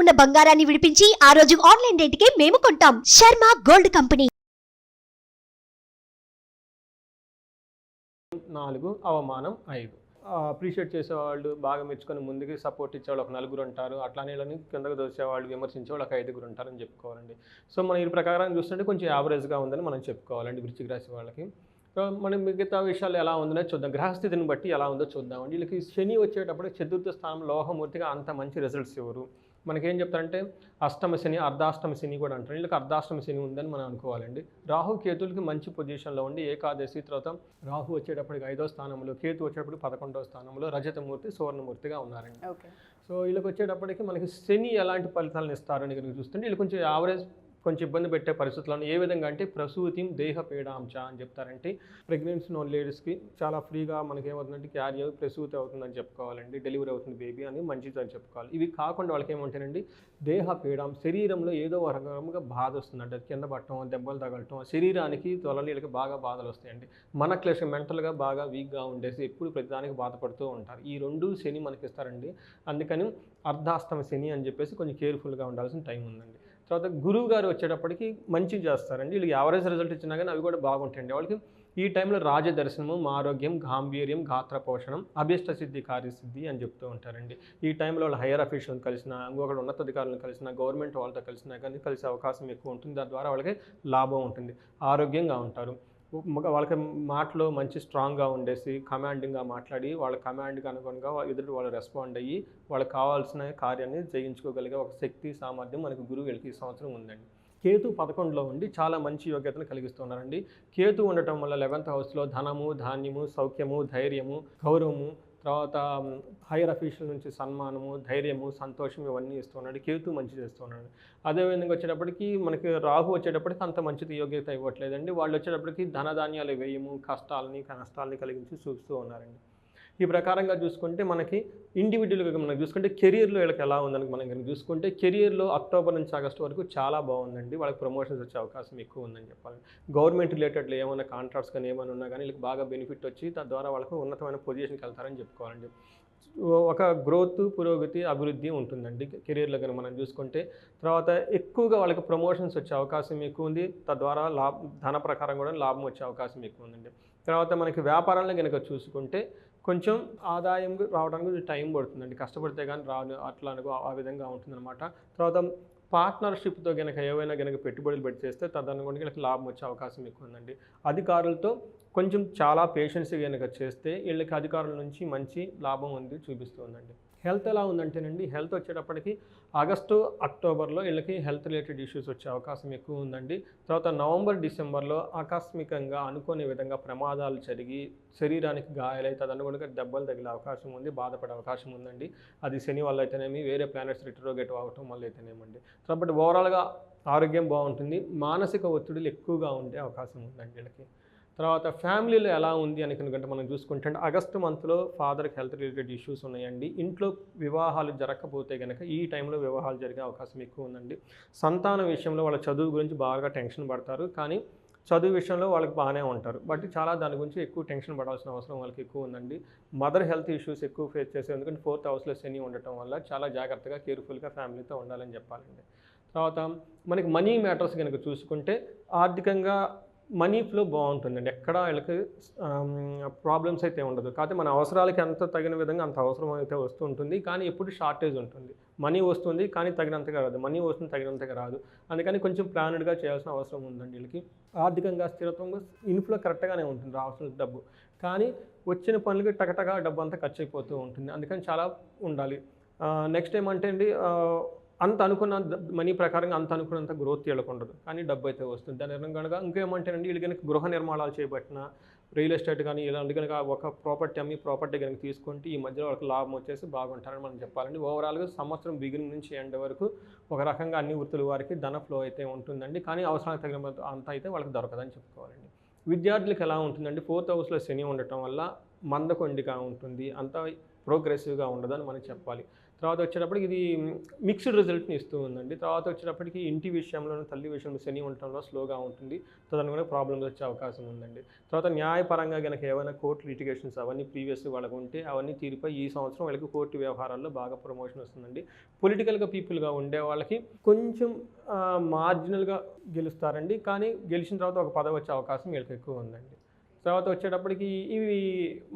ఉన్న బంగారాన్ని విడిపించి ఆ రోజు ఆన్లైన్ రేటుకే మేము కొంటాం. Sharma gold company. 4 అవమానం 5. అప్రిషియేట్ చేసేవాళ్ళు బాగా మెచ్చుకొని ముందుకి సపోర్ట్ ఇచ్చేవాళ్ళు ఒక నలుగురు ఉంటారు. అట్లానే వీళ్ళని కిందకు దోసేవాళ్ళు విమర్శించేవాళ్ళు ఒక 5గురు ఉంటారని చెప్పుకోవాలండి. సో మనం ఈ ప్రకారం చూస్తుంటే కొంచెం యావరేజ్గా ఉందని మనం చెప్పుకోవాలండి వృశ్చిక రాశి వాళ్ళకి. సో మనం మిగతా విషయాలు ఎలా ఉందనే చూద్దాం. గ్రహస్థితిని బట్టి ఎలా ఉందో చూద్దామండి. వీళ్ళకి శని వచ్చేటప్పుడు చతుర్థ స్థానం లోహమూర్తిగా అంత మంచి రిజల్ట్స్ ఇవ్వరు. మనకేం చెప్తారంటే అష్టమ శని, అర్ధాష్టమ శని కూడా అంటారు. వీళ్ళకి అర్ధాష్టమ శని ఉందని మనం అనుకోవాలండి. రాహు కేతులకి మంచి పొజిషన్లో ఉండి ఏకాదశి తర్వాత రాహు వచ్చేటప్పటికి 5వ స్థానంలో, కేతు వచ్చేటప్పుడు 11వ స్థానంలో రజతమూర్తి, సువర్ణమూర్తిగా ఉన్నారండి. సో వీళ్ళకి వచ్చేటప్పటికి మనకి శని ఎలాంటి ఫలితాలను ఇస్తారని కనుక చూస్తుంటే వీళ్ళు కొంచెం యావరేజ్, కొంచెం ఇబ్బంది పెట్టే పరిస్థితులను ఏ విధంగా అంటే ప్రసూతిం దేహ పీడాంశ అని చెప్తారంటే ప్రెగ్నెన్సీ ఉన్న లేడీస్కి చాలా ఫ్రీగా మనకి ఏమవుతుందంటే క్యారీ అయ్యి ప్రసూతి అవుతుందని చెప్పుకోవాలండి, డెలివరీ అవుతుంది బేబీ అని మంచిది అని చెప్పుకోవాలి. ఇవి కాకుండా వాళ్ళకి ఏమంటారండి దేహ పీడం, శరీరంలో ఏదో ఒక రకంగా బాధ వస్తుందంటే అది కింద పట్టడం, దెబ్బలు తగలటం, శరీరానికి తొలనీళ్ళకి బాగా బాధలు వస్తాయండి. మన క్లేషం మెంటల్గా బాగా వీక్గా ఉండేసి ఎప్పుడు ప్రతిదానికి బాధపడుతూ ఉంటారు. ఈ 2 శని మనకి ఇస్తారండి. అందుకని అర్ధాష్టమ శని అని చెప్పేసి కొంచెం కేర్ఫుల్గా ఉండాల్సిన టైం ఉందండి. తర్వాత గురువు గారు వచ్చేటప్పటికి మంచి చేస్తారండి. వీళ్ళకి యావరేజ్ రిజల్ట్ ఇచ్చినా కానీ అవి కూడా బాగుంటాయండి. వాళ్ళకి ఈ టైంలో రాజదర్శనము, ఆరోగ్యం, గాంభీర్యం, గాత్ర పోషణం, అభీష్ట సిద్ధి, కార్యసిద్ధి అని చెప్తూ ఉంటారండి. ఈ టైంలో వాళ్ళు హైయర్ అఫీషియల్ని కలిసినా, ఇంకొకటి ఉన్నతాధికారులను కలిసినా, గవర్నమెంట్ వాళ్ళతో కలిసినా కానీ కలిసే అవకాశం ఎక్కువ ఉంటుంది. దాని ద్వారా వాళ్ళకి లాభం ఉంటుంది. ఆరోగ్యంగా ఉంటారు. వాళ్ళకి మాటలో మంచి స్ట్రాంగ్గా ఉండేసి కమాండింగ్గా మాట్లాడి వాళ్ళ కమాండ్కి అనుగుణంగా ఎదుటి వాళ్ళు రెస్పాండ్ అయ్యి వాళ్ళకి కావాల్సిన కార్యాన్ని చేయించుకోగలిగే ఒక శక్తి, సామర్థ్యం మనకు గురువు వీళ్ళకి ఈ సంవత్సరం ఉందండి. కేతు 11లో ఉండి చాలా మంచి యోగ్యతను కలిగిస్తున్నారండి. కేతు ఉండటం వల్ల 11th హౌస్లో ధనము, ధాన్యము, సౌఖ్యము, ధైర్యము, గౌరవము, తర్వాత హైయర్ అఫీషియల్ నుంచి సన్మానము, ధైర్యము, సంతోషం ఇవన్నీ ఇస్తున్నాడు. కేతు మంచి చేస్తున్నాడు. అదేవిధంగా వచ్చేటప్పటికి మనకి రాహు వచ్చేటప్పటికి అంత మంచిది యోగ్యత ఇవ్వట్లేదండి. వాళ్ళు వచ్చేటప్పటికి ధనధాన్యాలు వ్యయము, కష్టాలని నష్టాలని కలిగించి చూస్తూ ఉన్నారండి. ఈ ప్రకారంగా చూసుకుంటే మనకి ఇండివిజువల్గా మనం చూసుకుంటే కెరియర్లో వీళ్ళకి ఎలా ఉందని మనం కనుక చూసుకుంటే కెరియర్లో అక్టోబర్ నుంచి ఆగస్టు వరకు చాలా బాగుందండి. వాళ్ళకి ప్రమోషన్స్ వచ్చే అవకాశం ఎక్కువ ఉందని చెప్పాలి. గవర్నమెంట్ రిలేటెడ్లో ఏమైనా కాంట్రాక్ట్స్ కానీ ఏమైనా ఉన్నా కానీ వీళ్ళకి బాగా బెనిఫిట్ వచ్చి తద్వారా వాళ్ళకు ఉన్నతమైన పొజిషన్కి వెళ్తారని చెప్పుకోవాలండి. ఒక గ్రోత్, పురోగతి, అభివృద్ధి ఉంటుందండి కెరియర్లో కనుక మనం చూసుకుంటే. తర్వాత ఎక్కువగా వాళ్ళకి ప్రమోషన్స్ వచ్చే అవకాశం ఎక్కువ ఉంది. తద్వారా ధన ప్రకారం కూడా లాభం వచ్చే అవకాశం ఎక్కువ ఉందండి. తర్వాత మనకి వ్యాపారంలో కనుక చూసుకుంటే కొంచెం ఆదాయం రావడానికి టైం పడుతుందండి. కష్టపడితే కానీ రాను అట్లా ఆ విధంగా ఉంటుందన్నమాట. తర్వాత పార్ట్నర్షిప్తో కనుక ఏవైనా కనుక పెట్టుబడులు పెట్టి చేస్తే తదనుగుణంగా వీళ్ళకి లాభం వచ్చే అవకాశం ఎక్కువ ఉందండి. అధికారులతో కొంచెం చాలా పేషెన్స్గా కనుక చేస్తే వీళ్ళకి అధికారుల నుంచి మంచి లాభం ఉంది చూపిస్తుందండి. హెల్త్ ఎలా ఉందంటేనండి హెల్త్ వచ్చేటప్పటికి ఆగస్టు, అక్టోబర్లో వీళ్ళకి హెల్త్ రిలేటెడ్ ఇష్యూస్ వచ్చే అవకాశం ఎక్కువ ఉందండి. తర్వాత నవంబర్, డిసెంబర్లో ఆకస్మికంగా అనుకోని విధంగా ప్రమాదాలు జరిగి శరీరానికి గాయాలై తదనుగుణంగా దెబ్బలు తగిలే అవకాశం ఉంది, బాధపడే అవకాశం ఉందండి. అది శని వల్ల అయితేనేమి, వేరే ప్లానెట్స్ రిట్రోగేట్ అవ్వటం వల్ల అయితేనేమండి. కాబట్టి ఓవరాల్గా ఆరోగ్యం బాగుంటుంది. మానసిక ఒత్తిడులు ఎక్కువగా ఉండే అవకాశం ఉందండి వీళ్ళకి. తర్వాత ఫ్యామిలీలో ఎలా ఉంది అని కనుక మనం చూసుకుంటే ఆగస్టు మంత్లో ఫాదర్కి హెల్త్ రిలేటెడ్ ఇష్యూస్ ఉన్నాయండి. ఇంట్లో వివాహాలు జరగకపోతే కనుక ఈ టైంలో వివాహాలు జరిగే అవకాశం ఎక్కువ ఉందండి. సంతానం విషయంలో వాళ్ళ చదువు గురించి బాగా టెన్షన్ పడతారు, కానీ చదువు విషయంలో వాళ్ళకి బాగానే ఉంటారు. బట్ చాలా దాని గురించి ఎక్కువ టెన్షన్ పడాల్సిన అవసరం వాళ్ళకి ఎక్కువ ఉందండి. మదర్ హెల్త్ ఇష్యూస్ ఎక్కువ ఫేస్ చేసే, ఎందుకంటే 4th హౌస్లో శని ఉండటం వల్ల చాలా జాగ్రత్తగా కేర్ఫుల్గా ఫ్యామిలీతో ఉండాలని చెప్పాలండి. తర్వాత మనకి మనీ మ్యాటర్స్ కనుక చూసుకుంటే ఆర్థికంగా మనీ ఫ్లో బాగుంటుందండి. ఎక్కడ వీళ్ళకి ప్రాబ్లమ్స్ అయితే ఉండదు. కాకపోతే మన అవసరాలకి ఎంత తగిన విధంగా అంత అవసరం అయితే వస్తూ ఉంటుంది, కానీ ఎప్పుడు షార్టేజ్ ఉంటుంది. మనీ వస్తుంది కానీ తగినంతగా రాదు, మనీ వస్తుంది తగినంతగా రాదు. అందుకని కొంచెం ప్లానెడ్గా చేయాల్సిన అవసరం ఉందండి వీళ్ళకి. ఆర్థికంగా స్థిరత్వంగా ఇన్ఫ్లో కరెక్ట్గానే ఉంటుంది రావాల్సిన డబ్బు, కానీ వచ్చిన పనులకి టకటగా డబ్బు అంతా ఖర్చు అయిపోతూ ఉంటుంది. అందుకని చాలా ఉండాలి. నెక్స్ట్ ఏమంటే అండి అంత అనుకున్న మనీ ప్రకారంగా అంత అనుకున్నంత గ్రోత్ వీళ్ళకు ఉండదు, కానీ డబ్బు అయితే వస్తుంది. దాని కనుక ఇంకేమంటేనండి వీళ్ళు కనుక గృహ నిర్మాణాలు చేపట్టిన రియల్ ఎస్టేట్ కానీ ఇలాంటి కనుక ఒక ప్రాపర్టీ అమ్మి ప్రాపర్టీ కనుక తీసుకుంటే ఈ మధ్యలో వాళ్ళకి లాభం వచ్చేసి బాగుంటారని మనం చెప్పాలండి. ఓవరాల్గా సంవత్సరం బిగినింగ్ నుంచి ఎండ్ వరకు ఒక రకంగా అన్ని వృత్తుల వారికి ధన ఫ్లో అయితే ఉంటుందండి, కానీ అవసరానికి తగిన అంత అయితే వాళ్ళకి దొరకదని చెప్పుకోవాలండి. విద్యార్థులకు ఎలా ఉంటుందండి 4th హౌస్లో శని ఉండటం వల్ల మందకొండిగా ఉంటుంది, అంత ప్రోగ్రెసివ్గా ఉండదని మనం చెప్పాలి. తర్వాత వచ్చేటప్పటికి ఇది మిక్స్డ్ రిజల్ట్ని ఇస్తూ ఉందండి. తర్వాత వచ్చేటప్పటికి ఇంటి విషయంలో, తల్లి విషయంలో శని ఉండటంలో స్లోగా ఉంటుంది. తదనుగుణంగా ప్రాబ్లమ్స్ వచ్చే అవకాశం ఉందండి. తర్వాత న్యాయపరంగా కనుక ఏమైనా కోర్టు లిటిగేషన్స్ అవన్నీ ప్రీవియస్ వాళ్ళకు ఉంటే అవన్నీ తీరిపోయి ఈ సంవత్సరం వాళ్ళకి కోర్టు వ్యవహారాల్లో బాగా ప్రమోషన్ వస్తుందండి. పొలిటికల్గా పీపుల్గా ఉండే వాళ్ళకి కొంచెం మార్జినల్గా గెలుస్తారండి. కానీ గెలిచిన తర్వాత ఒక పదవి వచ్చే అవకాశం వీళ్ళకి ఎక్కువ ఉందండి. తర్వాత వచ్చేటప్పటికి ఇవి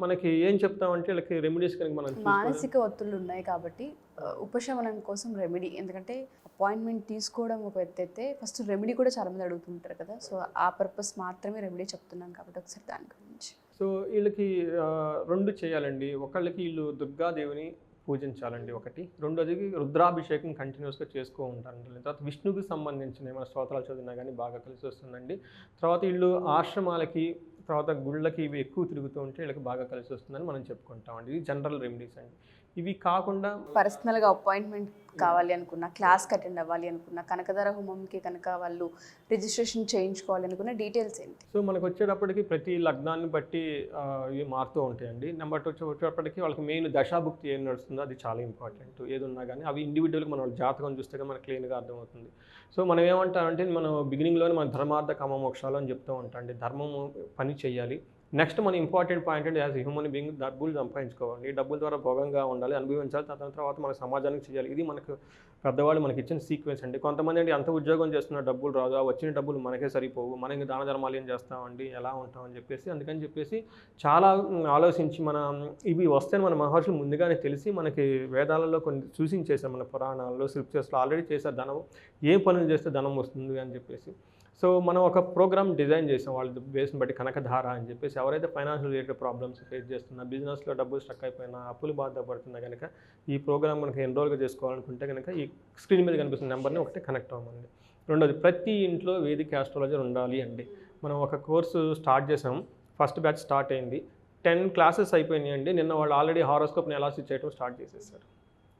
మనకి ఏం చెప్తామంటే వీళ్ళకి రెమెడీస్ కనుక మనం మానసిక ఒత్తిళ్ళు ఉన్నాయి కాబట్టి ఉపశమనం కోసం రెమెడీ, ఎందుకంటే అపాయింట్మెంట్ తీసుకోవడం ఒక ఎత్తు అయితే ఫస్ట్ రెమెడీ కూడా చాలామంది అడుగుతుంటారు కదా, సో ఆ పర్పస్ మాత్రమే రెమెడీ చెప్తున్నాం కాబట్టి ఒకసారి దాని గురించి. సో వీళ్ళకి రెండు చేయాలండి. ఒకళ్ళకి వీళ్ళు దుర్గాదేవిని పూజించాలండి ఒకటి. రెండోది రుద్రాభిషేకం కంటిన్యూస్గా చేసుకో ఉంటారండి. తర్వాత విష్ణువుకి సంబంధించిన ఏమైనా స్తోత్రాలు చదివినా కానీ బాగా కలిసి వస్తుందండి. తర్వాత వీళ్ళు ఆశ్రమాలకి తర్వాత గుళ్ళకి ఇవి ఎక్కువ తిరుగుతూ ఉంటే వీళ్ళకి బాగా కలిసి వస్తుందని మనం చెప్పుకుంటామండి. ఇది జనరల్ రెమెడీస్ అండి. ఇవి కాకుండా పర్సనల్గా అపాయింట్మెంట్ కావాలి అనుకున్నా, క్లాస్కి అటెండ్ అవ్వాలి అనుకున్నా, కనకదార హోమంకి కనుక వాళ్ళు రిజిస్ట్రేషన్ చేయించుకోవాలి అనుకున్న డీటెయిల్స్ ఏంటి? సో మనకు వచ్చేటప్పటికి ప్రతి లగ్నాన్ని బట్టి ఇవి మారుతూ ఉంటాయండి. నెంబర్ వచ్చేటప్పటికి వాళ్ళకి మెయిన్ దశాభుక్తి ఏం నడుస్తుందో అది చాలా ఇంపార్టెంట్. ఏది ఉన్నా కానీ అవి ఇండివిజువల్గా మన జాతకం చూస్తే కానీ మనకు క్లీన్గా అర్థమవుతుంది. సో మనం ఏమంటామంటే మనం బిగినింగ్లోనే మన ధర్మార్థ కామ మోక్షాలు అని చెప్తూ ఉంటాం అండి. ధర్మము పని చేయాలి. నెక్స్ట్ మన ఇంపార్టెంట్ పాయింట్ అంటే యాజ్ హ్యూమన్ బీయింగ్ డబ్బులు సంపాదించుకోవాలి. డబ్బుల ద్వారా భోగంగా ఉండాలి, అనుభవించాలి. దాని తర్వాత మన సమాజానికి చేయాలి. ఇది మనకు పెద్దవాళ్ళు మనకి ఇచ్చిన సీక్వెన్స్ అండి. కొంతమంది అండి అంత ఉద్యోగం చేస్తున్న డబ్బులు రాదు, ఆ వచ్చిన డబ్బులు మనకే సరిపోవు, మనం ఇంకా దాన ధర్మాలు ఏం చేస్తామండి, ఎలా ఉంటామని చెప్పేసి అందుకని చెప్పేసి చాలా ఆలోచించి మన ఇవి వస్తే మన మహర్షులు ముందుగానే తెలిసి మనకి వేదాలలో కొన్ని సూచించేశారు. మన పురాణాల్లో స్క్రిప్చర్స్లో ఆల్రెడీ చేశారు. ధనం ఏ పనులు చేస్తే ధనం వస్తుంది అని చెప్పేసి. సో మనం ఒక ప్రోగ్రామ్ డిజైన్ చేసాం వాళ్ళ బేస్ని బట్టి, కనకధార అని చెప్పేసి. ఎవరైతే ఫైనాన్షియల్ రిలేటెడ్ ప్రాబ్లమ్స్ ఫేస్ చేస్తున్నా, బిజినెస్లో డబ్బులు స్టక్ అయిపోయినా, అప్పులు బాధపడుతున్నా కనుక ఈ ప్రోగ్రామ్ మనకి ఎన్రోల్గా చేసుకోవాలనుకుంటే కనుక ఈ స్క్రీన్ మీద కనిపిస్తున్న నెంబర్ని ఒకటి కనెక్ట్ అవ్వమండి. రెండోది ప్రతి ఇంట్లో వేదిక ఆస్ట్రాలజీ ఉండాలి అండి. మనం ఒక కోర్సు స్టార్ట్ చేసాం, ఫస్ట్ బ్యాచ్ స్టార్ట్ అయింది, 10 క్లాసెస్ అయిపోయినాయండి. నిన్న వాళ్ళు ఆల్రెడీ హారోస్కోప్ని ఎలా స్టిచ్ చేయడం స్టార్ట్ చేసేసారు.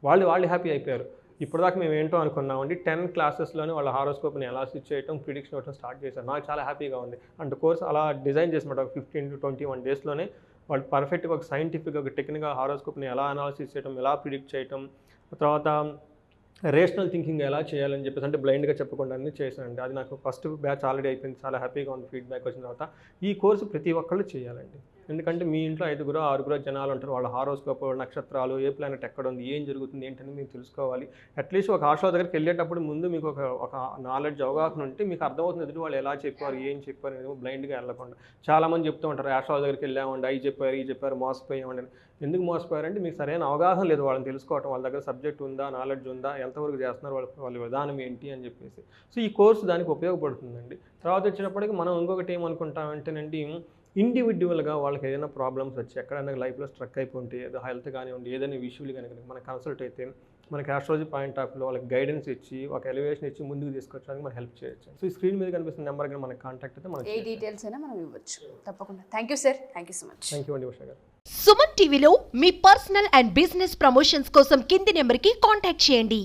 వాళ్ళు హ్యాపీ అయిపోయారు. ఇప్పటిదాకా మేము ఏంటో అనుకున్నామండి, 10 క్లాసెస్లోనే వాళ్ళ హారోస్కోప్ని ఎలా స్టిచ్ చేయడం, ప్రిడిక్షన్ ఇవ్వడం స్టార్ట్ చేశారు. నాకు చాలా హ్యాపీగా ఉంది. అండ్ కోర్స్ అలా డిజైన్ చేసినమాట ఒక 15 to 21 డేస్లోనే వాళ్ళు పర్ఫెక్ట్గా ఒక సైంటిఫిక్గా ఒక టెక్నిక్గా హారోస్కోప్ని ఎలా అనాలిసిస్ చేయడం, ఎలా ప్రిడిక్ట్ చేయడం, తర్వాత రేషనల్ థింకింగ్ ఎలా చేయాలని చెప్పేసి అంటే బ్లైండ్గా చెప్పకుండా అన్నీ చేశానండి. అది నాకు ఫస్ట్ బ్యాచ్ ఆల్రెడీ అయిపోయింది. చాలా హ్యాపీగా ఉంది ఫీడ్బ్యాక్ వచ్చిన తర్వాత. ఈ కోర్సు ప్రతి ఒక్కళ్ళు చేయాలండి. ఎందుకంటే మీ ఇంట్లో 5గురో 6గురో జనాలు ఉంటారు. వాళ్ళ హారోస్కోప్, నక్షత్రాలు, ఏ ప్లానెట్ ఎక్కడ ఉంది, ఏం జరుగుతుంది ఏంటని మీరు తెలుసుకోవాలి. అట్లీస్ట్ ఒక ఆస్ట్రాలజర్ దగ్గరికి వెళ్ళేటప్పుడు ముందు మీకు ఒక నాలెడ్జ్ అవగాహన ఉంటే మీకు అర్థమవుతుంది ఎదుటి వాళ్ళు ఎలా చెప్పారు, ఏం చెప్పారు అనేది బ్లైండ్గా వెళ్ళకుండా. చాలామంది చెప్తూ ఉంటారు ఆస్ట్రాలజర్ దగ్గరికి వెళ్ళామండి, అవి చెప్పారు, ఈ చెప్పారు, మోసపోయామండి. ఎందుకు మోసపోయారంటే మీకు సరైన అవగాహన లేదు. వాళ్ళని తెలుసుకోవటం, వాళ్ళ దగ్గర సబ్జెక్ట్ ఉందా, నాలెడ్జ్ ఉందా, ఎంతవరకు చేస్తున్నారు, వాళ్ళ విధానం ఏంటి అని చెప్పేసి. సో ఈ కోర్సు దానికి ఉపయోగపడుతుందండి. తర్వాత వచ్చినప్పటికీ మనం ఇంకొకటి ఏమనుకుంటామంటేనండి, ఇండివిజువల్గా వాళ్ళకి ఏదైనా ప్రాబ్లమ్స్ వచ్చి ఎక్కడైనా లైఫ్లో స్ట్రక్ అయిపోతే, ఏదో హెల్త్ కానివ్వండి, ఏదైనా విషయాలు కానీ మనకి కన్సల్ట్ అయితే మనకి ఆస్ట్రాలజీ పాయింట్ ఆఫ్ వ్యూలో వాళ్ళకి గైడెన్స్ ఇచ్చి ఒక ఎలివేషన్ ఇచ్చి ముందుకు తీసుకొచ్చడానికి మనం హెల్ప్ చేయొచ్చు. సో ఈ స్క్రీన్ మీద కనిపిస్తున్న నెంబర్ కానీ మనకి కాంటాక్ట్ అయితే మనం ఏ డీటెయిల్స్ అయినా మనం ఇవ్వచ్చు. తప్పకుండా. Thank you sir, thank you so much. Thank you అండి ఉషా గారు. సుమన్ టీవీలో మీ పర్సనల్ అండ్ బిజినెస్ ప్రమోషన్స్ కోసం కింది నెంబర్కి కాంటాక్ట్ చేయండి.